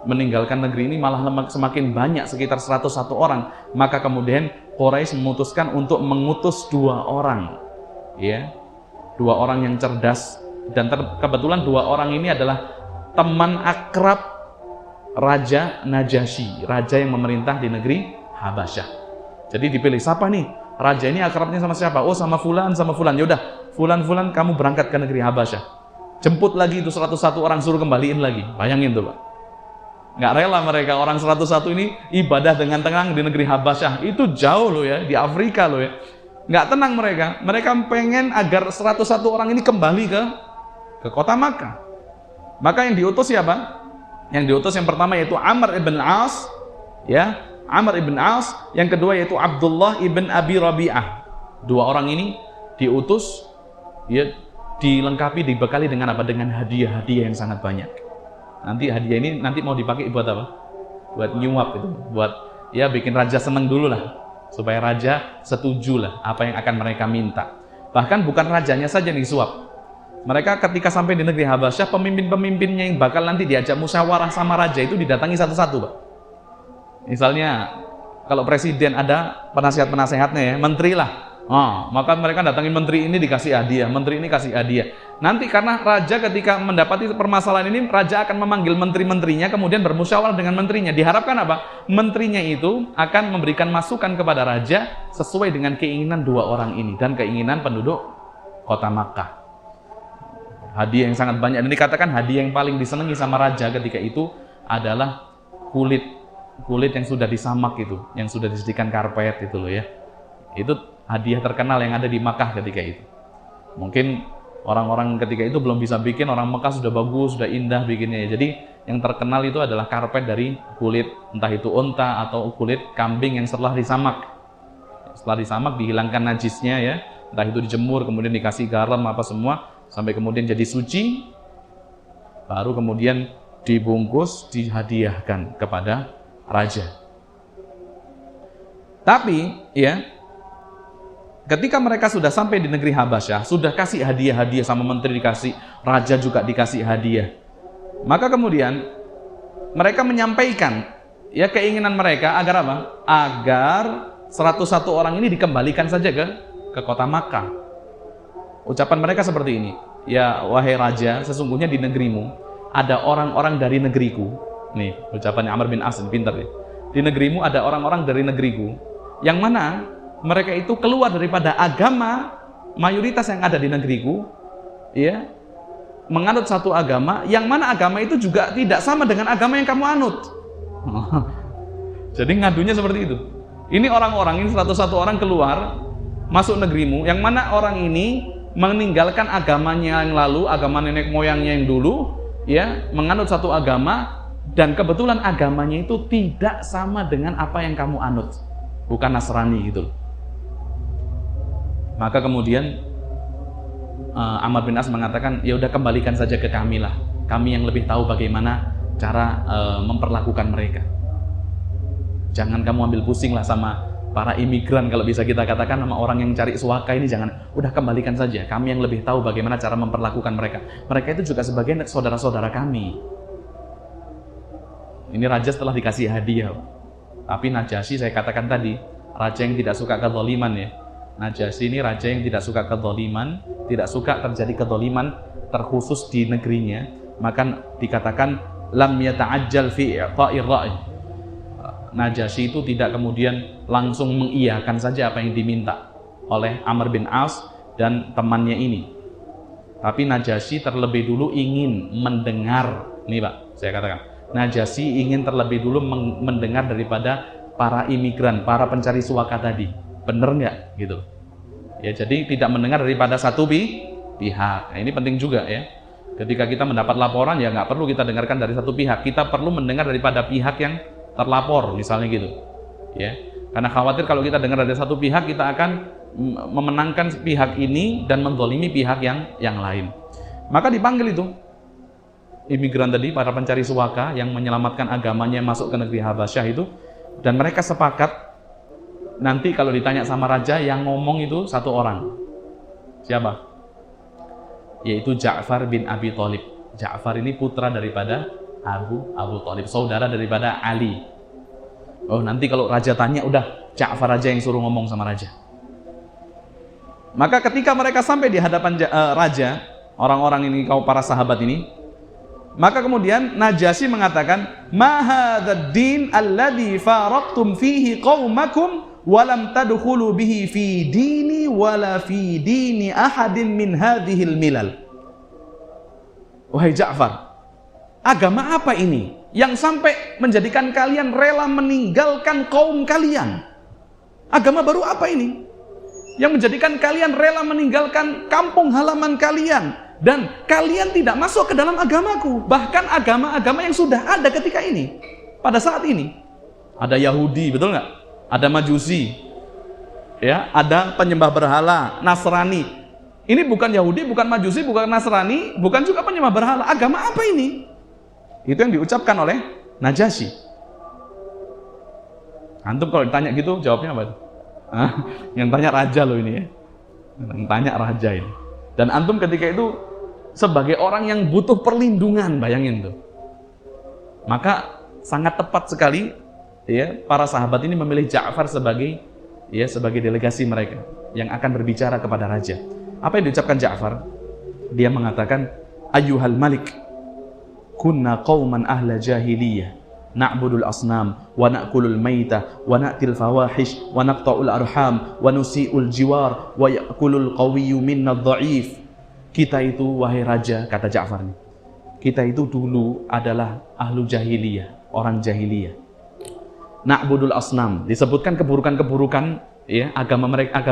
meninggalkan negeri ini malah semakin banyak, sekitar 101 orang. Maka kemudian Quraisy memutuskan untuk mengutus 2 orang. Ya. 2 orang yang cerdas, dan kebetulan 2 orang ini adalah teman akrab Raja Najasyi, raja yang memerintah di negeri Habasyah. Jadi dipilih, siapa nih? Raja ini akrabnya sama siapa? Oh, sama fulan, sama fulan. Yaudah, fulan-fulan kamu berangkat ke negeri Habasyah. Jemput lagi itu 101 orang, suruh kembaliin lagi. Bayangin tuh, Pak. Nggak rela mereka, orang 101 ini ibadah dengan tenang di negeri Habasyah. Itu jauh loh ya, di Afrika loh ya. Nggak tenang mereka. Mereka pengen agar 101 orang ini kembali ke kota Makkah. Maka yang diutus siapa? Yang diutus yang pertama yaitu Amr ibn As, ya, Amr ibn As. Yang kedua yaitu Abdullah ibn Abi Rabi'ah. 2 orang ini diutus, ya, dilengkapi, dibekali dengan apa? Dengan hadiah-hadiah yang sangat banyak. Nanti hadiah ini nanti mau dipakai buat apa? Buat nyuap itu, buat ya bikin raja seneng dulu lah, supaya raja setuju lah apa yang akan mereka minta. Bahkan bukan rajanya saja yang disuap. Mereka ketika sampai di negeri Habasyah, pemimpin-pemimpinnya yang bakal nanti diajak musyawarah sama raja itu didatangi satu-satu, Pak. Misalnya kalau presiden ada penasihat-penasehatnya ya, menteri lah. Maka mereka datangi menteri ini dikasih hadiah, menteri ini kasih hadiah. Nanti karena raja ketika mendapati permasalahan ini, raja akan memanggil menteri-menterinya, kemudian bermusyawarah dengan menterinya. Diharapkan apa? Menterinya itu akan memberikan masukan kepada raja sesuai dengan keinginan 2 orang ini dan keinginan penduduk kota Makkah. Hadiah yang sangat banyak, dan dikatakan hadiah yang paling disenangi sama raja ketika itu adalah kulit yang sudah disamak itu, yang sudah disediakan karpet itu loh ya. Itu hadiah terkenal yang ada di Makkah ketika itu. Mungkin orang-orang ketika itu belum bisa bikin, orang Makkah sudah bagus, sudah indah bikinnya ya. Jadi yang terkenal itu adalah karpet dari kulit, entah itu unta atau kulit kambing yang setelah disamak. Setelah disamak dihilangkan najisnya ya, entah itu dijemur, kemudian dikasih garam apa semua, sampai kemudian jadi suci, baru kemudian dibungkus, dihadiahkan kepada raja. Tapi ya, ketika mereka sudah sampai di negeri Habasyah, sudah kasih hadiah-hadiah sama menteri dikasih, raja juga dikasih hadiah. Maka kemudian mereka menyampaikan ya keinginan mereka agar apa? Agar 101 orang ini dikembalikan saja ke kota Makkah. Ucapan mereka seperti ini, ya wahai raja, sesungguhnya di negerimu ada orang-orang dari negeriku. Nih ucapannya Amr bin As, pintar ya. Di negerimu ada orang-orang dari negeriku, yang mana mereka itu keluar daripada agama mayoritas yang ada di negeriku, ya, menganut satu agama yang mana agama itu juga tidak sama dengan agama yang kamu anut. Jadi ngadunya seperti itu. Ini orang-orang ini 101 orang keluar masuk negerimu yang mana orang ini meninggalkan agamanya yang lalu, agama nenek moyangnya yang dulu, ya, menganut satu agama, dan kebetulan agamanya itu tidak sama dengan apa yang kamu anut, bukan Nasrani gitu. Maka kemudian Amr bin As mengatakan, ya udah kembalikan saja ke kami lah, kami yang lebih tahu bagaimana cara memperlakukan mereka. Jangan kamu ambil pusing lah sama para imigran, kalau bisa kita katakan, sama orang yang cari suaka ini, jangan, udah kembalikan saja, kami yang lebih tahu bagaimana cara memperlakukan mereka. Mereka itu juga sebagai saudara-saudara kami. Ini raja setelah dikasih hadiah. Tapi Najasyi, saya katakan tadi, raja yang tidak suka kezaliman ya. Najasyi ini raja yang tidak suka kezaliman, tidak suka terjadi kezaliman terkhusus di negerinya. Maka dikatakan lam yata'ajjal fi i'ta'ir ra'i. Najasyi itu tidak kemudian langsung mengiyakan saja apa yang diminta oleh Amr bin As dan temannya ini. Tapi Najasyi terlebih dulu ingin mendengar, nih Pak, saya katakan, Najasyi ingin terlebih dulu mendengar daripada para imigran, para pencari suaka tadi, bener nggak gitu ya. Jadi tidak mendengar daripada satu pihak. Nah, ini penting juga ya, ketika kita mendapat laporan ya nggak perlu kita dengarkan dari satu pihak, kita perlu mendengar daripada pihak yang terlapor misalnya gitu ya, karena khawatir kalau kita dengar dari satu pihak kita akan memenangkan pihak ini dan menzalimi pihak yang lain. Maka dipanggil itu imigran tadi, para pencari suaka yang menyelamatkan agamanya masuk ke negeri Habasyah itu, dan mereka sepakat nanti kalau ditanya sama raja yang ngomong itu satu orang. Siapa? Yaitu Ja'far bin Abi Thalib. Ja'far ini putra daripada Abu Thalib, saudara daripada Ali. Oh, nanti kalau raja tanya, udah Ja'far aja yang suruh ngomong sama raja. Maka ketika mereka sampai di hadapan raja, orang-orang ini, kaum para sahabat ini, maka kemudian Najasyi mengatakan, ma hadzal din alladzi faraqtum fihi qaumakum wa lam tadkhulu bihi fi dini wala fi dini ahadin min hadhil milal. Wahai Ja'far, agama apa ini yang sampai menjadikan kalian rela meninggalkan kaum kalian? Agama baru apa ini yang menjadikan kalian rela meninggalkan kampung halaman kalian dan kalian tidak masuk ke dalam agamaku, bahkan agama-agama yang sudah ada ketika ini, pada saat ini? Ada Yahudi, betul nggak? Ada Majusi, ya, ada penyembah berhala, Nasrani. Ini bukan Yahudi, bukan Majusi, bukan Nasrani, bukan juga penyembah berhala. Agama apa ini? Itu yang diucapkan oleh Najasyi. Antum kalau ditanya gitu jawabnya apa? Yang tanya raja loh ini ya. Yang tanya raja ini. Dan antum ketika itu sebagai orang yang butuh perlindungan, bayangin tuh. Maka sangat tepat sekali ya, para sahabat ini memilih Ja'far sebagai delegasi mereka yang akan berbicara kepada raja. Apa yang diucapkan Ja'far? Dia mengatakan, ayyuhal malik, kunna qauman ahla jahiliyah, na'budul asnam, wa na'kulul maita, wa na'til fawahish, wa naqta'ul arham, wa nusi'ul jiwar, wa ya'kulul qawiyyu minna dha'if. Kita itu, wahai raja, kata Ja'far, kita itu dulu adalah ahlu jahiliyah, orang jahiliyah. Na'budul asnam, disebutkan keburukan-keburukan ya, agama mereka,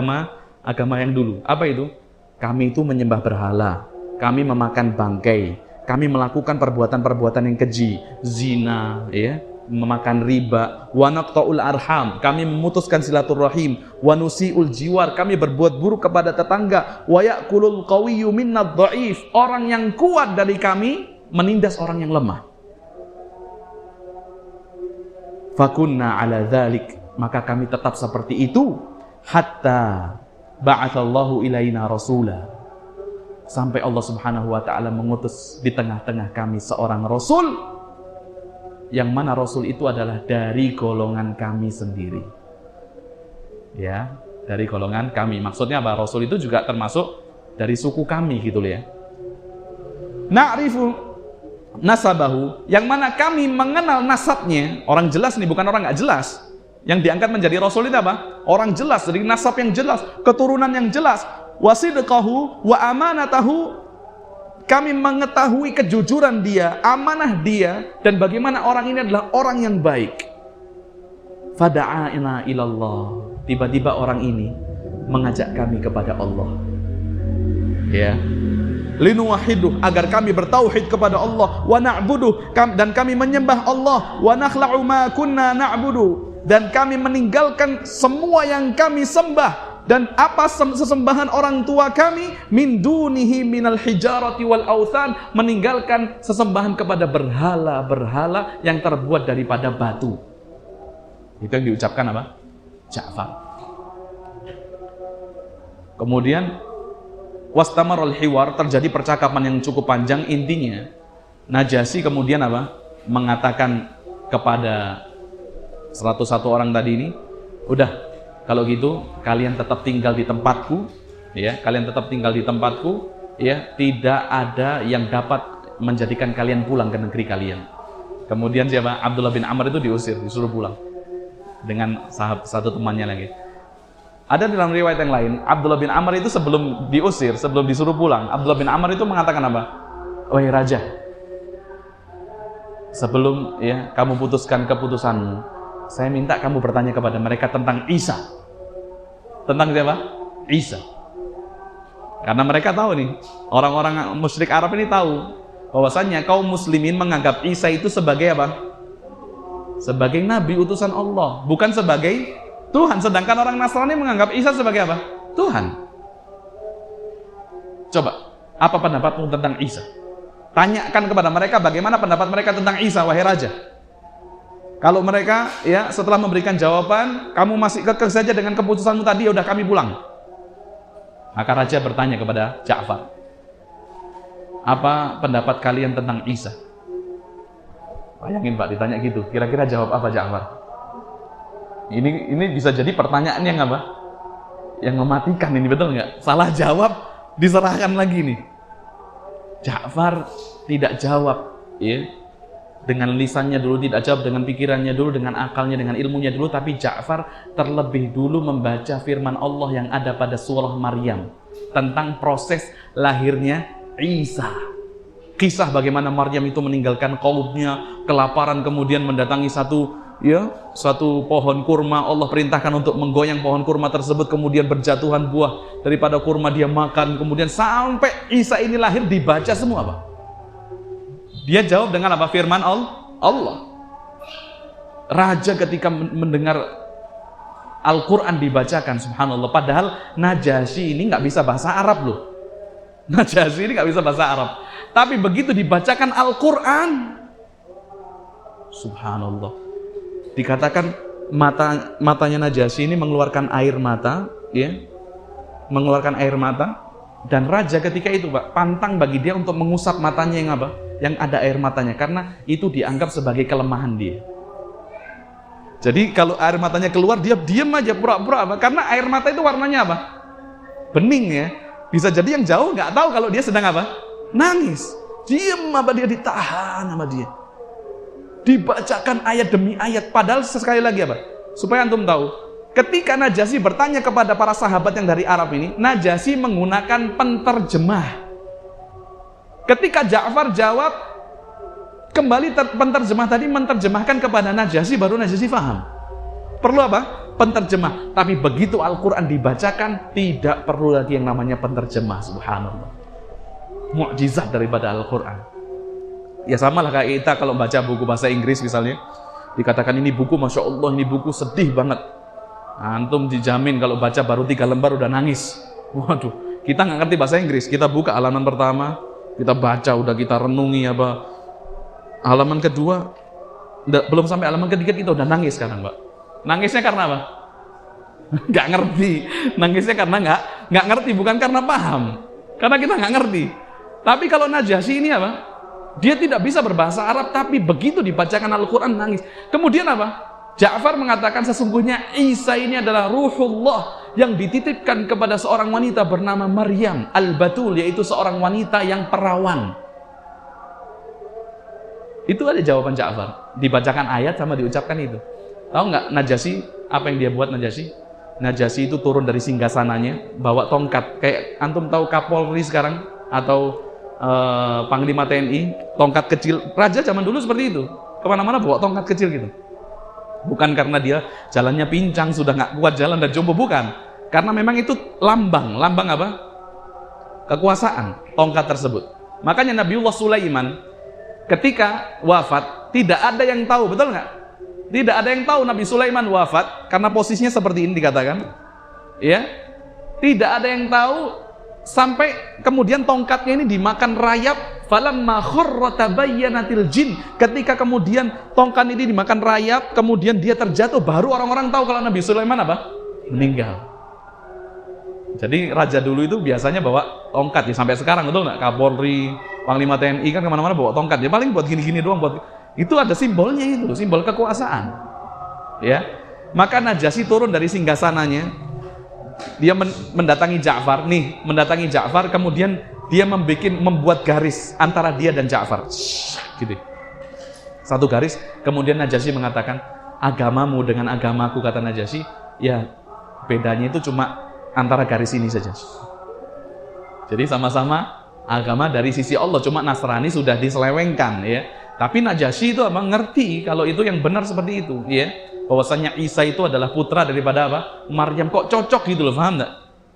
agama yang dulu. Apa itu? Kami itu menyembah berhala, kami memakan bangkai, kami melakukan perbuatan-perbuatan yang keji, zina, ya, memakan riba, wa naqta'ul arham, kami memutuskan silaturahim, wa nusi'ul jiwar, kami berbuat buruk kepada tetangga, wa ya'kulul qawiyyu minnad dha'if, orang yang kuat dari kami menindas orang yang lemah. Fakunna ala dzalik, maka kami tetap seperti itu hatta ba'atsallahu ilaina rasula, sampai Allah Subhanahu wa taala mengutus di tengah-tengah kami seorang rasul, yang mana rasul itu adalah dari golongan kami sendiri. Ya, dari golongan kami. Maksudnya apa? Rasul itu juga termasuk dari suku kami gitu loh ya. Na'rifu nasabahu, yang mana kami mengenal nasabnya. Orang jelas nih, bukan orang nggak jelas. Yang diangkat menjadi rasul itu apa? Orang jelas, dari nasab yang jelas, keturunan yang jelas. Wasidqahu wa amanatahu, kami mengetahui kejujuran dia, amanah dia, dan bagaimana orang ini adalah orang yang baik. Fada'ana ilallah, tiba-tiba orang ini mengajak kami kepada Allah. Ya, linuwahiduh, agar kami bertauhid kepada Allah, wa na'buduh, dan kami menyembah Allah, wa nakhla'u ma kunna na'budu, dan kami meninggalkan semua yang kami sembah. Dan apa sesembahan orang tua kami, min dunihi minal hijarati wal authan, meninggalkan sesembahan kepada berhala-berhala yang terbuat daripada batu. Itu yang diucapkan apa? Ja'far. Kemudian wastamarul hiwar, terjadi percakapan yang cukup panjang. Intinya Najasyi kemudian apa? Mengatakan kepada 101 orang tadi ini, udah, kalau gitu kalian tetap tinggal di tempatku, ya, kalian tetap tinggal di tempatku, ya, tidak ada yang dapat menjadikan kalian pulang ke negeri kalian. Kemudian siapa? Abdullah bin Amr itu diusir, disuruh pulang dengan satu temannya lagi. Ada dalam riwayat yang lain, Abdullah bin Amr itu sebelum diusir, sebelum disuruh pulang, Abdullah bin Amr itu mengatakan apa? Wahai raja, sebelum ya kamu putuskan keputusanmu, saya minta kamu bertanya kepada mereka tentang Isa. Tentang siapa? Isa. Karena mereka tahu nih, orang-orang musyrik Arab ini tahu bahwasanya kaum muslimin menganggap Isa itu sebagai apa? Sebagai nabi utusan Allah, bukan sebagai Tuhan. Sedangkan orang Nasrani menganggap Isa sebagai apa? Tuhan. Coba, apa pendapatmu tentang Isa? Tanyakan kepada mereka bagaimana pendapat mereka tentang Isa, wahai raja. Kalau mereka ya setelah memberikan jawaban, kamu masih kekeh saja dengan keputusanmu tadi, ya udah kami pulang. Maka raja bertanya kepada Ja'far, apa pendapat kalian tentang Isa? Bayangin Pak, ditanya gitu, kira-kira jawab apa Ja'far? Ini bisa jadi pertanyaan yang apa? Yang mematikan ini, betul nggak? Salah jawab diserahkan lagi nih. Ja'far tidak jawab, ya. Dengan lisannya dulu, tidak jawab dengan pikirannya dulu, dengan akalnya, dengan ilmunya dulu, tapi Ja'far terlebih dulu membaca firman Allah yang ada pada surah Maryam tentang proses lahirnya Isa. Kisah bagaimana Maryam itu meninggalkan kaumnya, kelaparan, kemudian mendatangi satu pohon kurma. Allah perintahkan untuk menggoyang pohon kurma tersebut, kemudian berjatuhan buah daripada kurma, dia makan, kemudian sampai Isa ini lahir, dibaca semua Pak. Dia jawab dengan apa? Firman Allah. Raja ketika mendengar Al-Quran dibacakan, subhanallah, padahal Najasyi ini nggak bisa bahasa Arab loh. Najasyi ini nggak bisa bahasa Arab, tapi begitu dibacakan Al-Quran, subhanallah, dikatakan matanya Najasyi ini mengeluarkan air mata, ya, mengeluarkan air mata. Dan raja ketika itu Pak, pantang bagi dia untuk mengusap matanya yang apa? Yang ada air matanya, karena itu dianggap sebagai kelemahan dia. Jadi kalau air matanya keluar, dia diam aja pura-pura apa? Karena air mata itu warnanya apa? Bening ya. Bisa jadi yang jauh nggak tahu kalau dia sedang apa? Nangis. Diam apa dia, ditahan sama dia. Dibacakan ayat demi ayat, padahal sekali lagi apa? Supaya antum tahu. Ketika Najasyi bertanya kepada para sahabat yang dari Arab ini, Najasyi menggunakan penterjemah. Ketika Ja'far jawab, kembali penterjemah tadi menerjemahkan kepada Najasyi, baru Najasyi paham. Perlu apa? Penterjemah. Tapi begitu Al-Quran dibacakan, tidak perlu lagi yang namanya penterjemah. Subhanallah. Mukjizat daripada Al-Quran. Ya sama lah kayak kita kalau baca buku bahasa Inggris misalnya, dikatakan ini buku Masya Allah, ini buku sedih banget. Antum dijamin kalau baca baru 3 lembar udah nangis. Waduh, kita nggak ngerti bahasa Inggris, kita buka halaman pertama, kita baca, udah kita renungi apa. Halaman kedua, belum sampai halaman ketiga kita udah nangis sekarang, Pak. Nangisnya karena apa? Nggak ngerti. Nangisnya karena nggak ngerti, bukan karena paham. Karena kita nggak ngerti. Tapi kalau Najasyi ini apa? Dia tidak bisa berbahasa Arab, tapi begitu dibacakan Al-Quran nangis. Kemudian apa? Ja'far mengatakan sesungguhnya Isa ini adalah ruhullah yang dititipkan kepada seorang wanita bernama Maryam Al-Batul, yaitu seorang wanita yang perawan. Itu ada jawaban Ja'far. Dibacakan ayat sama diucapkan itu. Tahu nggak Najasyi apa yang dia buat Najasyi? Najasyi itu turun dari singgasananya, bawa tongkat. Kayak antum tahu Kapolri sekarang atau Panglima TNI, tongkat kecil. Raja zaman dulu seperti itu. Kemana-mana bawa tongkat kecil gitu. Bukan karena dia jalannya pincang, sudah nggak kuat jalan dan jompo, bukan. Karena memang itu lambang apa? Kekuasaan, tongkat tersebut. Makanya Nabiullah Sulaiman ketika wafat, tidak ada yang tahu, betul nggak? Tidak ada yang tahu Nabi Sulaiman wafat, karena posisinya seperti ini dikatakan. Ya, tidak ada yang tahu sampai kemudian tongkatnya ini dimakan rayap. Falamma kharra tabayyanatil jin, ketika kemudian tongkat ini dimakan rayap, kemudian dia terjatuh, baru orang-orang tahu kalau Nabi Sulaiman apa? Meninggal. Jadi raja dulu itu biasanya bawa tongkat, ya sampai sekarang, betul nggak? Kapolri, Panglima TNI kan kemana-mana bawa tongkat, ya paling buat gini-gini doang, buat itu ada simbolnya, itu simbol kekuasaan. Ya, maka Najasyi turun dari singgasananya, dia mendatangi Ja'far, mendatangi Ja'far, kemudian dia membuat garis antara dia dan Ja'far, gitu. Satu garis. Kemudian Najasyi mengatakan, agamamu dengan agamaku, kata Najasyi, ya bedanya itu cuma antara garis ini saja. Jadi sama-sama agama dari sisi Allah, cuma Nasrani sudah diselewengkan, ya. Tapi Najasyi itu apa? Ngerti kalau itu yang benar seperti itu, ya. Bahwasanya Isa itu adalah putra daripada apa? Maryam. Kok cocok gitu loh, paham nggak?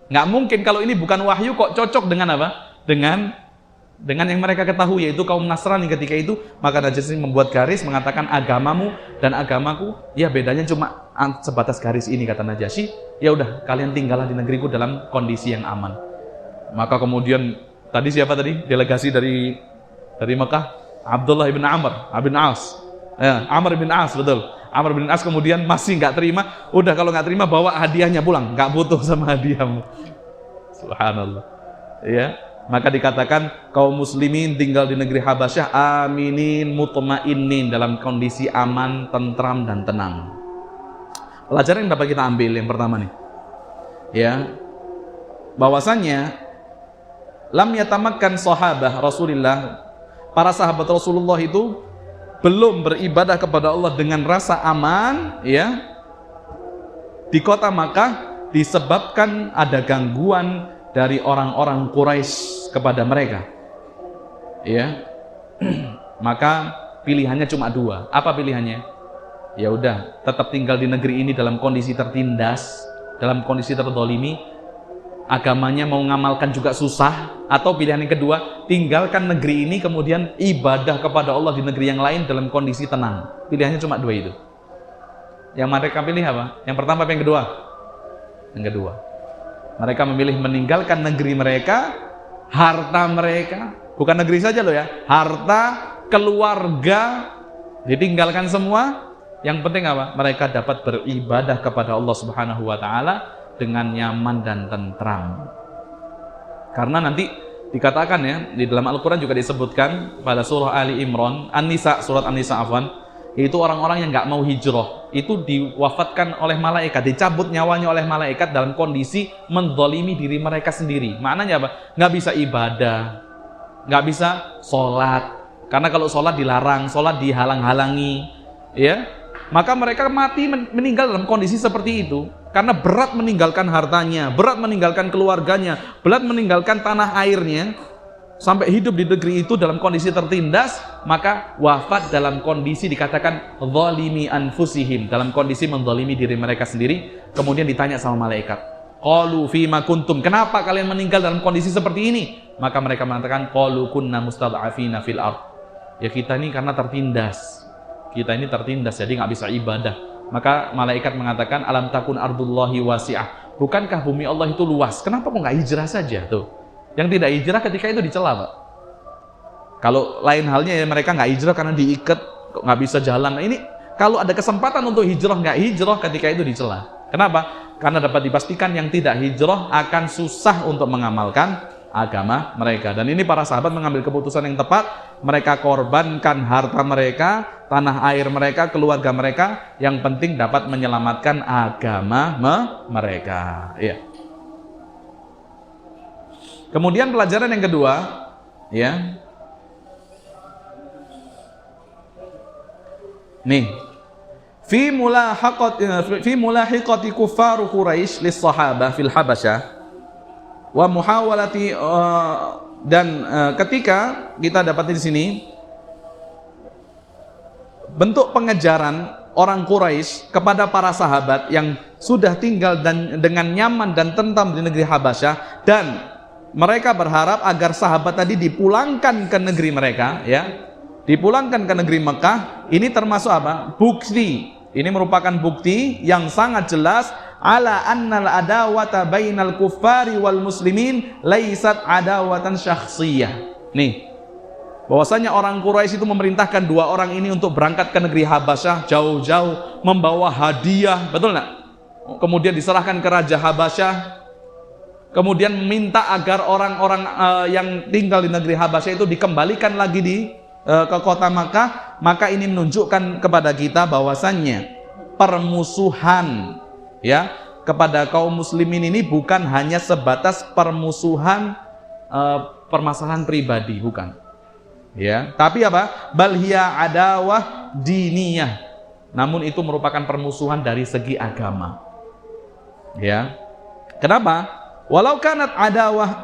Nggak mungkin kalau ini bukan wahyu, kok cocok dengan apa? Dengan yang mereka ketahui, yaitu kaum Nasrani ketika itu. Maka Najasyi membuat garis, mengatakan agamamu dan agamaku, ya bedanya cuma sebatas garis ini, kata Najasyi. Ya udah, kalian tinggallah di negeriku dalam kondisi yang aman. Maka kemudian tadi siapa tadi? Delegasi dari Mekah, Abdullah bin Amr bin As. Ya, Amr bin As, betul. Amr bin As kemudian masih nggak terima. Udah, kalau nggak terima bawa hadiahnya pulang, nggak butuh sama hadiahmu. Subhanallah. Ya. Maka dikatakan kaum muslimin tinggal di negeri Habasyah aminin mutmainin, dalam kondisi aman, tentram dan tenang. Pelajaran yang dapat kita ambil yang pertama nih, ya, bahwasanya lam yatamakkan sahabah Rasulullah, para sahabat Rasulullah itu belum beribadah kepada Allah dengan rasa aman, ya, di kota Makkah, disebabkan ada gangguan dari orang-orang Quraisy kepada mereka, ya. Maka pilihannya cuma dua. Apa pilihannya? Ya udah, tetap tinggal di negeri ini dalam kondisi tertindas, dalam kondisi terdolimi, agamanya mau ngamalkan juga susah. Atau pilihan yang kedua, tinggalkan negeri ini kemudian ibadah kepada Allah di negeri yang lain dalam kondisi tenang. Pilihannya cuma dua itu. Yang mereka pilih apa? Yang pertama apa yang kedua? Yang kedua. Mereka memilih meninggalkan negeri mereka, harta mereka, bukan negeri saja loh ya, harta, keluarga, ditinggalkan semua. Yang penting apa? Mereka dapat beribadah kepada Allah Subhanahu wa Ta'ala dengan nyaman dan tentram. Karena nanti dikatakan ya, di dalam Al-Quran juga disebutkan pada surah Ali Imran, An-Nisa, surat An-Nisa afwan, itu orang-orang yang nggak mau hijrah itu diwafatkan oleh malaikat, dicabut nyawanya oleh malaikat dalam kondisi menzalimi diri mereka sendiri. Maknanya apa? Nggak bisa ibadah, nggak bisa sholat, karena kalau sholat dilarang, sholat dihalang-halangi, ya. Maka mereka mati meninggal dalam kondisi seperti itu, karena berat meninggalkan hartanya, berat meninggalkan keluarganya, berat meninggalkan tanah airnya, sampai hidup di negeri itu dalam kondisi tertindas. Maka wafat dalam kondisi dikatakan zalimi anfusihim, dalam kondisi menzalimi diri mereka sendiri. Kemudian ditanya sama malaikat, qalu fima kuntum, kenapa kalian meninggal dalam kondisi seperti ini? Maka mereka mengatakan qalu kunna mustad'afina fil ardh, Ya kita ini karena tertindas. Kita ini tertindas, jadi nggak bisa ibadah. Maka malaikat mengatakan, alam takun ardullahi wasi'ah. Bukankah bumi Allah itu luas? Kenapa kok nggak hijrah saja? Tuh. Yang tidak hijrah ketika itu dicela, Pak. Kalau lain halnya ya mereka nggak hijrah karena diikat, kok nggak bisa jalan. Nah, ini kalau ada kesempatan untuk hijrah, nggak hijrah ketika itu dicela. Kenapa? Karena dapat dipastikan yang tidak hijrah akan susah untuk mengamalkan agama mereka. Dan ini para sahabat mengambil keputusan yang tepat. Mereka korbankan harta mereka, tanah air mereka, keluarga mereka, yang penting dapat menyelamatkan agama mereka. Ya. Kemudian pelajaran yang kedua, ya. Nih, fi mulahiqati kuffar Quraisy lis sahabah fil Habasyah wa muhawalati dan ketika kita dapat di sini bentuk pengejaran orang Quraisy kepada para sahabat yang sudah tinggal dan dengan nyaman dan tentram di negeri Habasyah, dan mereka berharap agar sahabat tadi dipulangkan ke negeri mereka, ya. Dipulangkan ke negeri Mekah. Ini termasuk apa? Bukti. Ini merupakan bukti yang sangat jelas ala annal adawata bainal kuffari wal muslimin laisat adawatan syakhsiyah. Nih, bahwasanya orang Quraisy itu memerintahkan dua orang ini untuk berangkat ke negeri Habasyah jauh-jauh, membawa hadiah, betul enggak? Kemudian diserahkan ke Raja Habasyah, kemudian meminta agar orang-orang yang tinggal di negeri Habasyah itu dikembalikan lagi ke kota Makkah. Maka ini menunjukkan kepada kita bahwasannya permusuhan, ya, kepada kaum muslimin ini bukan hanya sebatas permusuhan permasalahan pribadi, bukan, ya, tapi apa? Bal hiya adawah diniyah, namun itu merupakan permusuhan dari segi agama, ya. Kenapa? Walau kanat adawah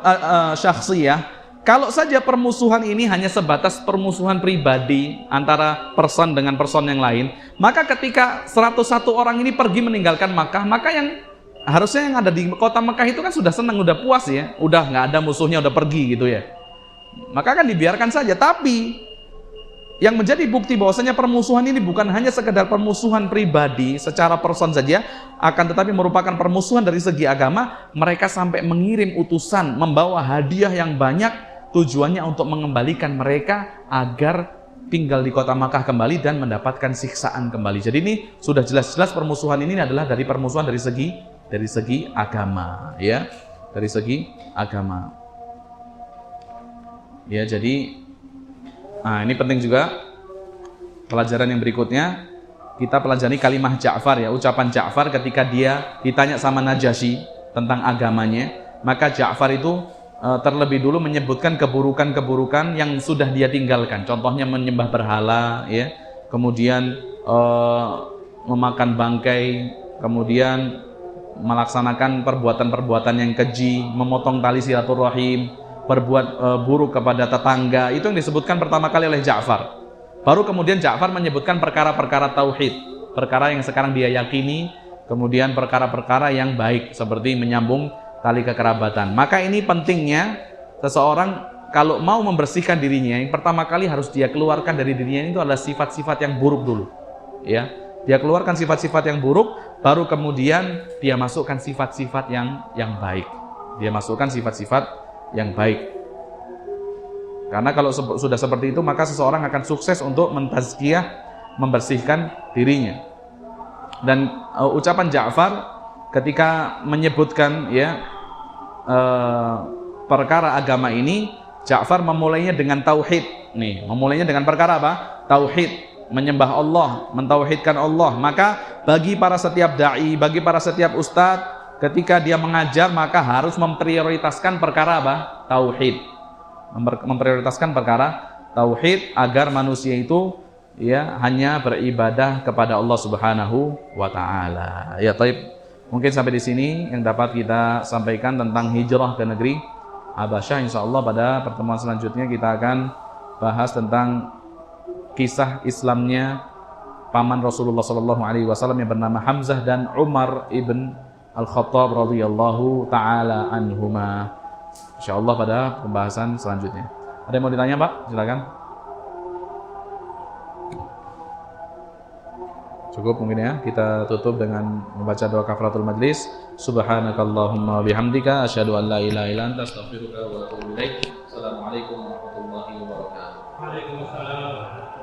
syakhsiyah, kalau saja permusuhan ini hanya sebatas permusuhan pribadi antara person dengan person yang lain, maka ketika 101 orang ini pergi meninggalkan Makkah, maka yang harusnya yang ada di kota Makkah itu kan sudah senang, udah puas, ya, udah nggak ada musuhnya, udah pergi gitu, ya. Maka kan dibiarkan saja. Tapi yang menjadi bukti bahwasanya permusuhan ini bukan hanya sekedar permusuhan pribadi secara person saja, akan tetapi merupakan permusuhan dari segi agama. Mereka sampai mengirim utusan membawa hadiah yang banyak, tujuannya untuk mengembalikan mereka agar tinggal di kota Makkah kembali dan mendapatkan siksaan kembali. Jadi ini sudah jelas-jelas permusuhan ini adalah dari permusuhan dari segi agama, ya, dari segi agama. Ya, jadi ini penting juga pelajaran yang berikutnya, kita pelajari kalimah Ja'far, ya, ucapan Ja'far ketika dia ditanya sama Najasyi tentang agamanya. Maka Ja'far itu terlebih dulu menyebutkan keburukan-keburukan yang sudah dia tinggalkan. Contohnya menyembah berhala, ya, kemudian memakan bangkai, kemudian melaksanakan perbuatan-perbuatan yang keji, memotong tali silaturahim, berbuat buruk kepada tetangga. Itu yang disebutkan pertama kali oleh Ja'far. Baru kemudian Ja'far menyebutkan perkara-perkara tauhid, perkara yang sekarang dia yakini, kemudian perkara-perkara yang baik seperti menyambung tali kekerabatan. Maka ini pentingnya seseorang kalau mau membersihkan dirinya, yang pertama kali harus dia keluarkan dari dirinya itu adalah sifat-sifat yang buruk dulu, ya. Dia keluarkan sifat-sifat yang buruk, baru kemudian dia masukkan sifat-sifat yang baik. Dia masukkan sifat-sifat yang baik. Karena kalau sudah seperti itu, maka seseorang akan sukses untuk mentazkiyah, membersihkan dirinya. Dan ucapan Ja'far ketika menyebutkan, ya, perkara agama ini, Ja'far memulainya dengan tauhid. Nih, memulainya dengan perkara apa? Tauhid, menyembah Allah, mentauhidkan Allah. Maka bagi para setiap dai, bagi para setiap ustadz, ketika dia mengajar, maka harus memprioritaskan perkara apa? Tauhid. Memprioritaskan perkara tauhid agar manusia itu, ya, hanya beribadah kepada Allah Subhanahu wa taala. Ya, taib. Mungkin sampai di sini yang dapat kita sampaikan tentang hijrah ke negeri Habasyah. Insyaallah pada pertemuan selanjutnya kita akan bahas tentang kisah Islamnya paman Rasulullah SAW yang bernama Hamzah dan Umar ibn Al-Khattab radhiyallahu taala anhuma. Insyaallah pada pembahasan selanjutnya. Ada yang mau ditanya, Pak? Silakan. Cukup mungkin ya, kita tutup dengan membaca doa kafaratul majlis. Subhanakallahumma bihamdika asyhadu an la ilaha illa anta astaghfiruka wa atubu ilaik. Assalamualaikum warahmatullahi wabarakatuh. Waalaikumsalam.